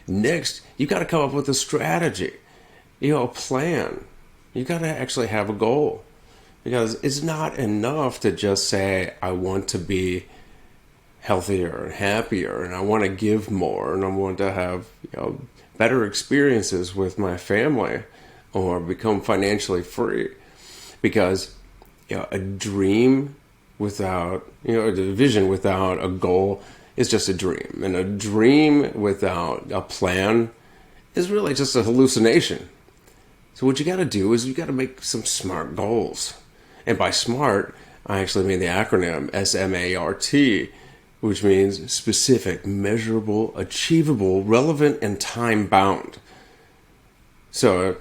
Next, you got to come up with a strategy, a plan. You got to actually have a goal, because it's not enough to just say, I want to be healthier and happier, and I want to give more, and I want to have better experiences with my family, or become financially free. Because a dream without a vision without a goal is just a dream, and a dream without a plan is really just a hallucination. So what you got to do is you got to make some SMART goals. And by SMART, I actually mean the acronym S.M.A.R.T, which means specific, measurable, achievable, relevant, and time-bound. So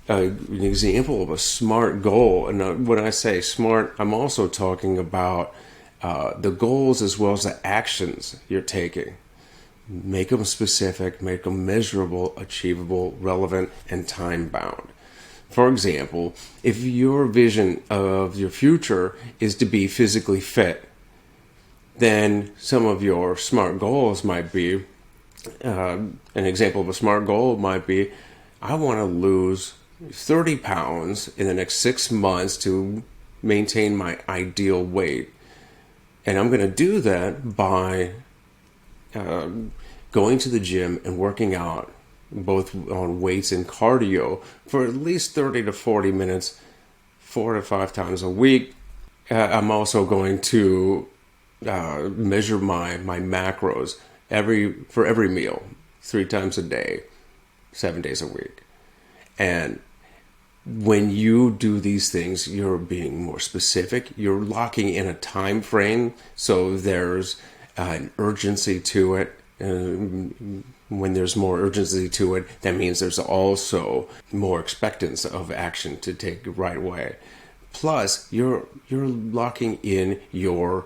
an example of a SMART goal, and when I say SMART, I'm also talking about the goals as well as the actions you're taking. Make them specific, make them measurable, achievable, relevant, and time-bound. For example, if your vision of your future is to be physically fit, then some of your SMART goals might be, an example of a SMART goal might be, I want to lose 30 pounds in the next 6 months to maintain my ideal weight. And I'm going to do that by going to the gym and working out, both on weights and cardio, for at least 30 to 40 minutes, 4 to 5 times a week. I'm also going to measure my macros for every meal, 3 times a day, 7 days a week. And when you do these things, you're being more specific. You're locking in a time frame, so there's an urgency to it. When there's more urgency to it, that means there's also more expectance of action to take right away. Plus, you're locking in your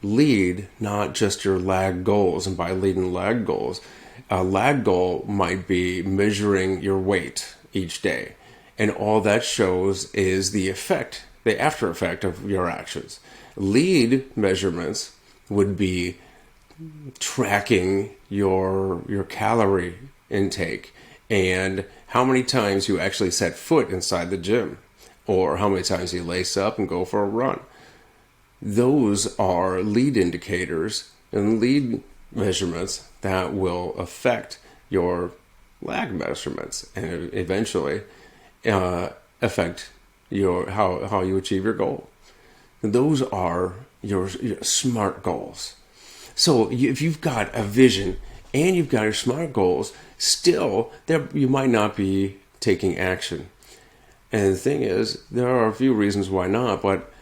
lead, not just your lag goals. And by lead and lag goals, a lag goal might be measuring your weight each day. And all that shows is the after effect of your actions. Lead measurements would be tracking your calorie intake and how many times you actually set foot inside the gym, or how many times you lace up and go for a run. Those are lead indicators and lead measurements that will affect your lag measurements and eventually affect how you achieve your goal. Those are your SMART goals. So if you've got a vision and you've got your SMART goals, still you might not be taking action. And the thing is, there are a few reasons why not, but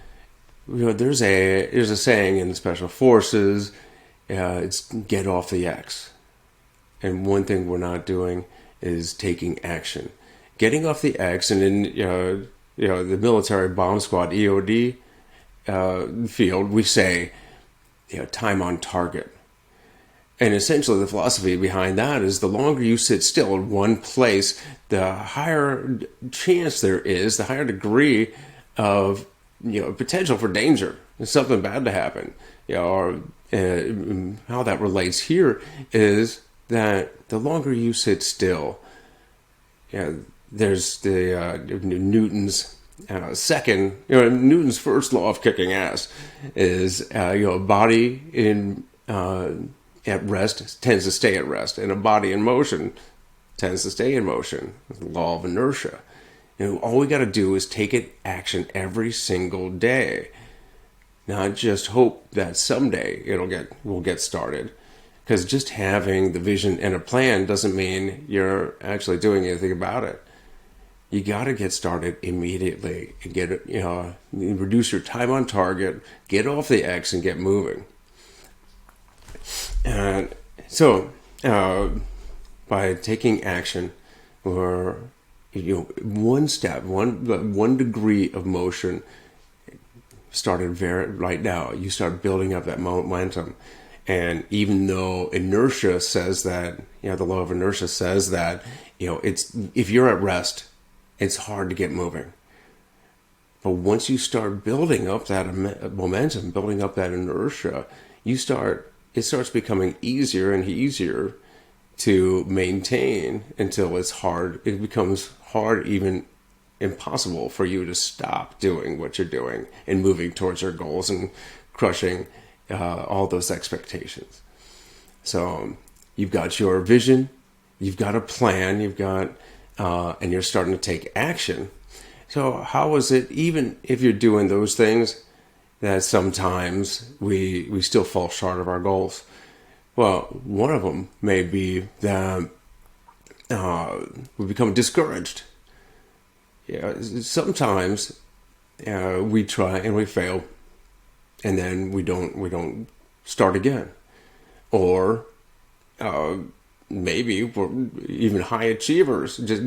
there's a saying in the Special Forces, it's get off the X. And one thing we're not doing is taking action. Getting off the X, and in the military bomb squad EOD field, we say time on target. And essentially the philosophy behind that is the longer you sit still in one place, the higher chance there is, the higher degree of potential for danger, something bad to happen. Or how that relates here is that the longer you sit still, there's the Newton's Newton's first law of kicking ass is a body at rest tends to stay at rest, and a body in motion tends to stay in motion. The law of inertia. All we got to do is take action every single day, not just hope that someday we'll get started. Because just having the vision and a plan doesn't mean you're actually doing anything about it. You got to get started immediately and reduce your time on target, get off the X, and get moving. And so, by taking action, or one step, one degree of motion started right now. You start building up that momentum. And even though inertia says that, the law of inertia says that, if you're at rest, it's hard to get moving. But once you start building up that momentum, building up that inertia, it starts becoming easier and easier to maintain until it's hard. It becomes hard, even impossible for you to stop doing what you're doing and moving towards your goals and crushing all those expectations. So you've got your vision, you've got a plan, and you're starting to take action. So how is it, even if you're doing those things, that sometimes we still fall short of our goals? Well, one of them may be that we become discouraged. Yeah, sometimes we try and we fail, and then we don't start again, or maybe we're even high achievers. Just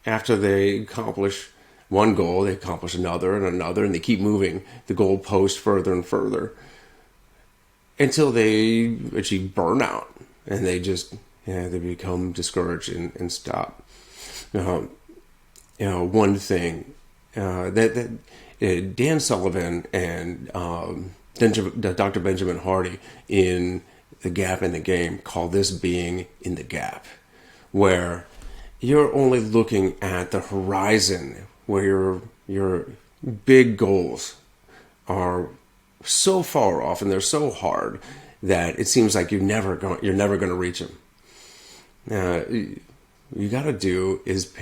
after they accomplish one goal, they accomplish another and another, and they keep moving the goalpost further and further until they achieve burnout, and they become discouraged and stop. One thing that Dan Sullivan and Dr. Benjamin Hardy in The Gap in the Game call this being in the gap, where you're only looking at the horizon, where your big goals are so far off and they're so hard that it seems like you're never going to reach them. You got to do is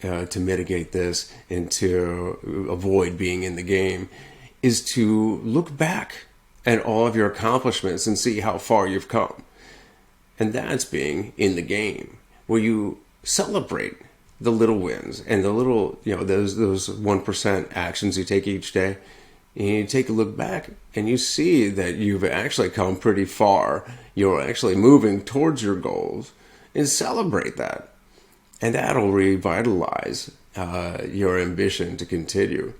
to mitigate this and to avoid being in the game is to look back at all of your accomplishments and see how far you've come. And that's being in the game, where you celebrate the little wins and the little, those 1% actions you take each day. And you take a look back and you see that you've actually come pretty far. You're actually moving towards your goals, and celebrate that. And that'll revitalize your ambition to continue.